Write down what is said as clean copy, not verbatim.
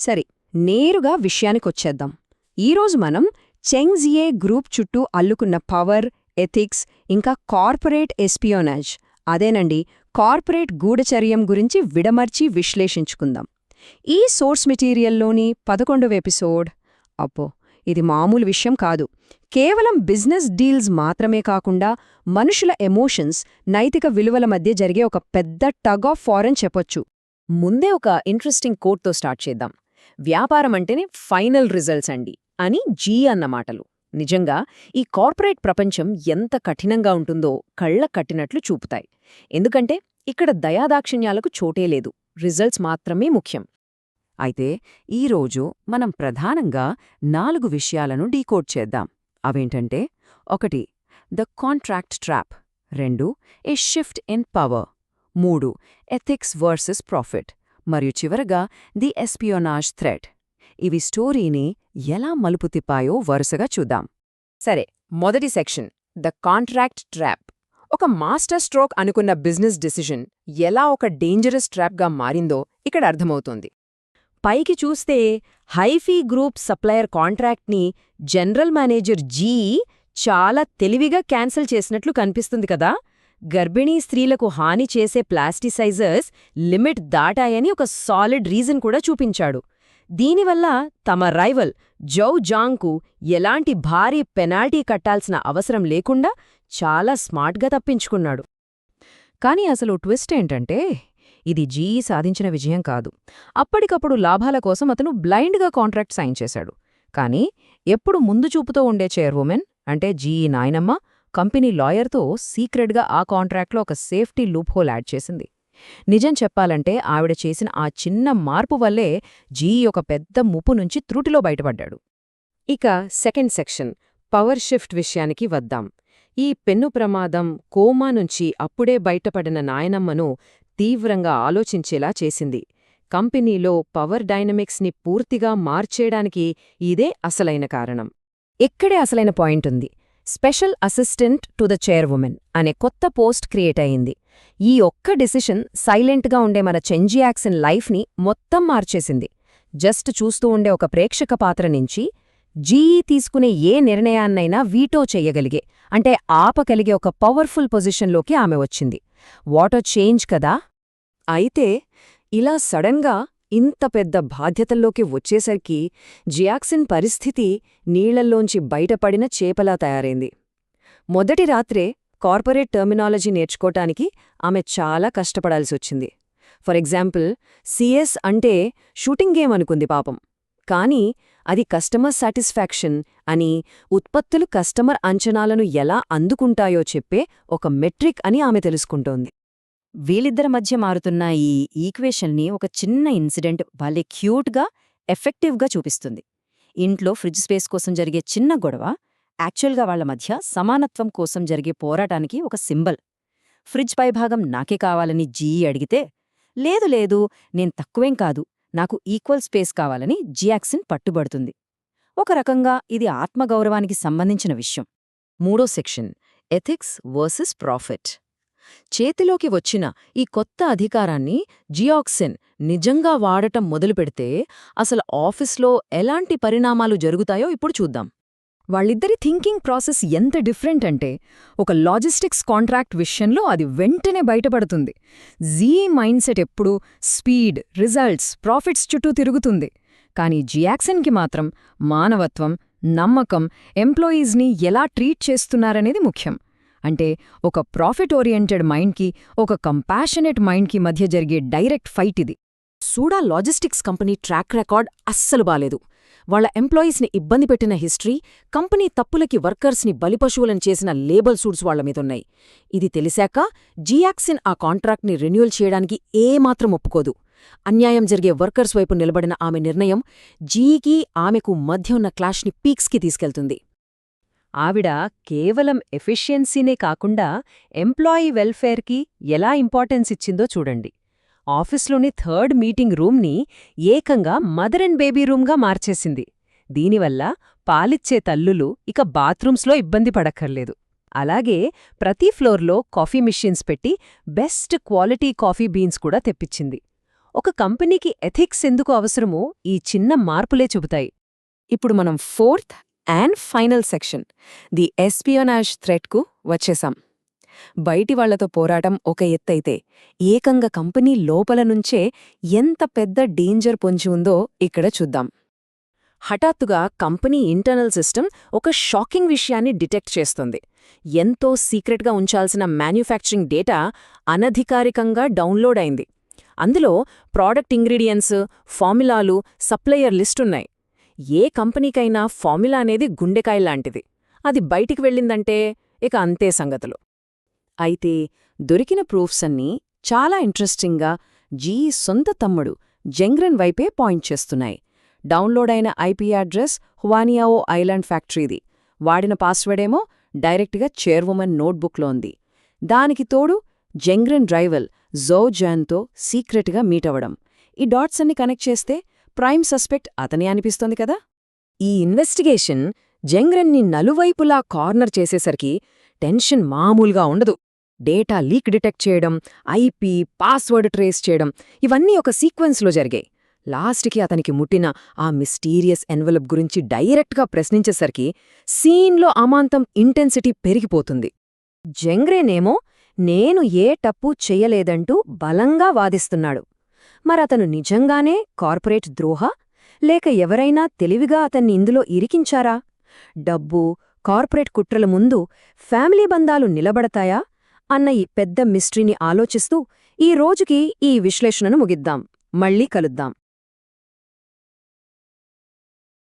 సరే, నేరుగా విషయానికొచ్చేద్దాం. ఈరోజు మనం చెంగ్జియే గ్రూప్ చుట్టూ అల్లుకున్న పవర్, ఎథిక్స్, ఇంకా కార్పొరేట్ ఎస్పియోనాజ్, అదేనండి కార్పొరేట్ గూఢచర్యం గురించి విడమర్చి విశ్లేషించుకుందాం. ఈ సోర్స్ మెటీరియల్లోని 11వ ఎపిసోడ్. అబ్బో, ఇది మామూలు విషయం కాదు. కేవలం బిజినెస్ డీల్స్ మాత్రమే కాకుండా మనుషుల ఎమోషన్స్, నైతిక విలువల మధ్య జరిగే ఒక పెద్ద టగ్ ఆఫ్ వార్ అని చెప్పొచ్చు. ముందే ఒక ఇంట్రెస్టింగ్ కోట్తో స్టార్ట్ చేద్దాం. వ్యాపారం అంటేనే ఫైనల్ రిజల్ట్స్ అండి అని జీ అన్న మాటలు నిజంగా ఈ కార్పొరేట్ ప్రపంచం ఎంత కఠినంగా ఉంటుందో కళ్ళ కట్టినట్లు చూపుతాయి. ఎందుకంటే ఇక్కడ దయాదాక్షిణ్యాలకు చోటే లేదు, రిజల్ట్స్ మాత్రమే ముఖ్యం. అయితే ఈరోజు మనం ప్రధానంగా 4 విషయాలను డీకోడ్ చేద్దాం. అవేంటంటే 1. The contract trap, 2. A shift in power, 3. Ethics versus profit, మరియు చివరగా ది ఎస్పియోనాజ్ థ్రెట్. ఇవి స్టోరీని ఎలా మలుపు తిప్పాయో వరుసగా చూద్దాం. సరే, మొదటి సెక్షన్ ద కాంట్రాక్ట్ ట్రాప్. ఒక మాస్టర్ స్ట్రోక్ అనుకున్న బిజినెస్ డిసిజన్ ఎలా ఒక డేంజరస్ ట్రాప్గా మారిందో ఇక్కడ అర్థమవుతోంది. పైకి చూస్తే హైఫీ గ్రూప్ సప్లయర్ కాంట్రాక్ట్ని జనరల్ మేనేజర్ జీ చాలా తెలివిగా క్యాన్సిల్ చేసినట్లు కనిపిస్తుంది కదా. గర్భిణీ స్త్రీలకు హాని చేసే ప్లాస్టిసైజర్స్ లిమిట్ దాటాయని ఒక సాలిడ్ రీజన్ కూడా చూపించాడు. దీనివల్ల తమ రైవల్ జౌ జాంగ్కు ఎలాంటి భారీ పెనాల్టీ కట్టాల్సిన అవసరం లేకుండా చాలా స్మార్ట్గా తప్పించుకున్నాడు. కానీ అసలు ట్విస్ట్ ఏంటంటే, ఇది జీఈ సాధించిన విజయం కాదు. అప్పటికప్పుడు లాభాల కోసం అతను బ్లైండ్గా కాంట్రాక్ట్ సైన్ చేశాడు. కానీ ఎప్పుడు ముందు చూపుతో ఉండే చైర్వుమెన్ అంటే జీఈ నాయనమ్మ కంపెనీ లాయర్తో సీక్రెట్గా ఆ కాంట్రాక్ట్లో ఒక సేఫ్టీ లూప్హోల్ యాడ్ చేసింది. నిజం చెప్పాలంటే ఆవిడ చేసిన ఆ చిన్న మార్పు వల్లే జీఈ ఒక పెద్ద ముప్పు నుంచి త్రుటిలో బయటపడ్డాడు. ఇక సెకండ్ సెక్షన్ పవర్ షిఫ్ట్ విషయానికి వద్దాం. ఈ పెన్ను ప్రమాదం కోమా నుంచి అప్పుడే బయటపడిన నాయనమ్మను తీవ్రంగా ఆలోచించేలా చేసింది. కంపెనీలో పవర్ డైనమిక్స్ని పూర్తిగా మార్చేయడానికి ఇదే అసలైన కారణం. ఇక్కడే అసలైన పాయింట్ ఉంది. స్పెషల్ అసిస్టెంట్ టు ద చైర్వుమెన్ అనే కొత్త పోస్ట్ క్రియేట్ అయింది. ఈ ఒక్క డిసిషన్ సైలెంట్గా ఉండే మన చెంజియాక్సన్ లైఫ్ని మొత్తం మార్చేసింది. జస్ట్ చూస్తూ ఉండే ఒక ప్రేక్షక పాత్ర నుంచి జీఈ తీసుకునే ఏ నిర్ణయాన్నైనా వీటో చెయ్యగలిగే, అంటే ఆపగలిగే ఒక పవర్ఫుల్ పొజిషన్లోకి ఆమె వచ్చింది. వాట్ చేంజ్ కదా. అయితే ఇలా సడన్గా ఇంత పెద్ద బాధ్యతల్లోకి వచ్చేసరికి జియాక్సన్ పరిస్థితి నీళ్లల్లోంచి బయటపడిన చేపలా తయారైంది. మొదటి రాత్రే కార్పొరేట్ టర్మినాలజీ నేర్చుకోటానికి ఆమె చాలా కష్టపడాల్సొచ్చింది. ఫర్ ఎగ్జాంపుల్, సిఎస్ అంటే షూటింగ్ గేమ్ అనుకుంది పాపం. కానీ అది కస్టమర్ సాటిస్ఫాక్షన్ అని, ఉత్పత్తులు కస్టమర్ అంచనాలను ఎలా అందుకుంటాయో చెప్పే ఒక మెట్రిక్ అని ఆమె తెలుసుకుంటోంది. వీళ్ళిద్దరి మధ్య మారుతున్న ఈ ఈక్వేషన్ని ఒక చిన్న ఇన్సిడెంట్ భలే క్యూట్గా, ఎఫెక్టివ్గా చూపిస్తుంది. ఇంట్లో ఫ్రిడ్జ్ స్పేస్ కోసం జరిగే చిన్న గొడవ యాక్చువల్గా వాళ్ల మధ్య సమానత్వం కోసం జరిగే పోరాటానికి ఒక సింబల్. ఫ్రిడ్జ్ పైభాగం నాకే కావాలని జీఈ అడిగితే, లేదు లేదు నేను తక్కువేం కాదు, నాకు ఈక్వల్ స్పేస్ కావాలని జియాక్సన్ పట్టుబడుతుంది. ఒక రకంగా ఇది ఆత్మగౌరవానికి సంబంధించిన విషయం. మూడో సెక్షన్ ఎథిక్స్ వర్సెస్ ప్రాఫిట్. చేతిలోకి వచ్చిన ఈ కొత్త అధికారాన్ని జియాక్సన్ నిజంగా వాడటం మొదలుపెడితే అసలు ఆఫీస్లో ఎలాంటి పరిణామాలు జరుగుతాయో ఇప్పుడు చూద్దాం. వాళ్ళిద్దరి థింకింగ్ ప్రాసెస్ ఎంత డిఫరెంట్ అంటే, ఒక లాజిస్టిక్స్ కాంట్రాక్ట్ విషయంలో అది వెంటనే బయటపడుతుంది. జీఈ మైండ్ సెట్ ఎప్పుడూ స్పీడ్, రిజల్ట్స్, ప్రాఫిట్స్ చుట్టూ తిరుగుతుంది. కానీ జియాక్సన్కి మాత్రం మానవత్వం, నమ్మకం, ఎంప్లాయీస్ని ఎలా ట్రీట్ చేస్తున్నారనేది ముఖ్యం. అంటే ఒక ప్రాఫిట్ ఓరియంటెడ్ మైండ్కి, ఒక కంపాషనేట్ మైండ్కి మధ్య జరిగే డైరెక్ట్ ఫైట్ ఇది. SUDA logistics company track record అస్సలు బాలేదు. వాళ్ల ఎంప్లాయీస్ని ఇబ్బంది పెట్టిన హిస్టరీ, కంపెనీ తప్పులకి వర్కర్స్ని బలిపశువులను చేసిన లేబల్ సూట్స్ వాళ్ల మీదున్నాయి. ఇది తెలిసాక జియాక్సన్ ఆ కాంట్రాక్ట్ని రెన్యూవల్ చేయడానికి ఏమాత్రం ఒప్పుకోదు. అన్యాయం జరిగే వర్కర్స్ వైపు నిలబడిన ఆమె నిర్ణయం జీఈకి ఆమెకు మధ్య ఉన్న క్లాష్ని పీక్స్కి తీసుకెళ్తుంది. ఆవిడ కేవలం ఎఫిషియన్సీనే కాకుండా ఎంప్లాయీ వెల్ఫేర్కి ఎలా ఇంపార్టెన్స్ ఇచ్చిందో చూడండి. ఆఫీస్లోని థర్డ్ మీటింగ్ రూమ్ని ఏకంగా మదర్ అండ్ బేబీ రూమ్గా మార్చేసింది. దీనివల్ల పాలిచ్చే తల్లులు ఇక బాత్రూమ్స్లో ఇబ్బంది పడక్కర్లేదు. అలాగే ప్రతి ఫ్లోర్లో కాఫీ మిషన్స్ పెట్టి బెస్ట్ క్వాలిటీ కాఫీ బీన్స్ కూడా తెప్పించింది. ఒక కంపెనీకి ఎథిక్స్ ఎందుకు అవసరమో ఈ చిన్న మార్పులే చెబుతాయి. ఇప్పుడు మనం fourth and final section the espionage థ్రెట్కు వచ్చేసాం. బయటి వాళ్లతో పోరాటం ఒక ఎత్తైతే ఏకంగా కంపెనీ లోపల నుంచే ఎంత పెద్ద డేంజర్ పొంచి ఉందో ఇక్కడ చూద్దాం. హఠాత్తుగా కంపెనీ ఇంటర్నల్ సిస్టమ్ ఒక షాకింగ్ విషయాన్ని డిటెక్ట్ చేస్తుంది. ఎంతో సీక్రెట్గా ఉంచాల్సిన మ్యాన్యుఫ్యాక్చరింగ్ డేటా అనధికారికంగా డౌన్లోడ్ అయింది. అందులో ప్రోడక్ట్ ఇంగ్రీడియంట్స్, ఫార్ములాలు, సప్లయర్ లిస్టున్నాయి. ఏ కంపెనీకైనా ఫార్ములా అనేది గుండెకాయలాంటిది. అది బయటికి వెళ్ళిందంటే ఇక అంతే సంగతులు. అయితే దొరికిన ప్రూఫ్స్ అన్నీ చాలా ఇంట్రెస్టింగ్గా జీఈ సొంత తమ్ముడు జెంగ్రెన్ వైపే పాయింట్ చేస్తున్నాయి. డౌన్లోడ్ అయిన ఐపీ అడ్రస్ హువానియావో ఐలాండ్ ఫ్యాక్టరీది. వాడిన పాస్వర్డేమో డైరెక్ట్గా చైర్వుమన్ నోట్బుక్లో ఉంది. దానికి తోడు జెంగ్రెన్ రైవల్ జో జాన్తో సీక్రెట్గా మీటవడం. ఈ డాట్స్ అన్ని కనెక్ట్ చేస్తే ప్రైమ్ సస్పెక్ట్ అతనే అనిపిస్తోంది కదా. ఈ ఇన్వెస్టిగేషన్ జెంగ్రెన్ని నలువైపులా కార్నర్ చేసేసరికి టెన్షన్ మామూలుగా ఉండదు. డేటా లీక్ డిటెక్ట్ చేయడం, ఐపీ, పాస్వర్డ్ ట్రేస్ చేయడం ఇవన్నీ ఒక సీక్వెన్స్లో జరిగాయి. లాస్ట్కి అతనికి ముట్టిన ఆ మిస్టీరియస్ ఎన్వలప్ గురించి డైరెక్ట్గా ప్రశ్నించేసరికి సీన్లో అమాంతం ఇంటెన్సిటీ పెరిగిపోతుంది. జెంగ్రెనేమో నేను ఏ తప్పు చెయ్యలేదంటూ బలంగా వాదిస్తున్నాడు. మరతను నిజంగానే కార్పొరేట్ ద్రోహ, లేక ఎవరైనా తెలివిగా అతన్ని ఇందులో ఇరికించారా? డబ్బు, కార్పొరేట్ కుట్రల ముందు ఫ్యామిలీ బంధాలు నిలబడతాయా అన్న ఈ పెద్ద మిస్టరీని ఆలోచిస్తూ ఈ రోజుకి ఈ విశ్లేషణను ముగిద్దాం. మళ్ళీ కలుద్దాం.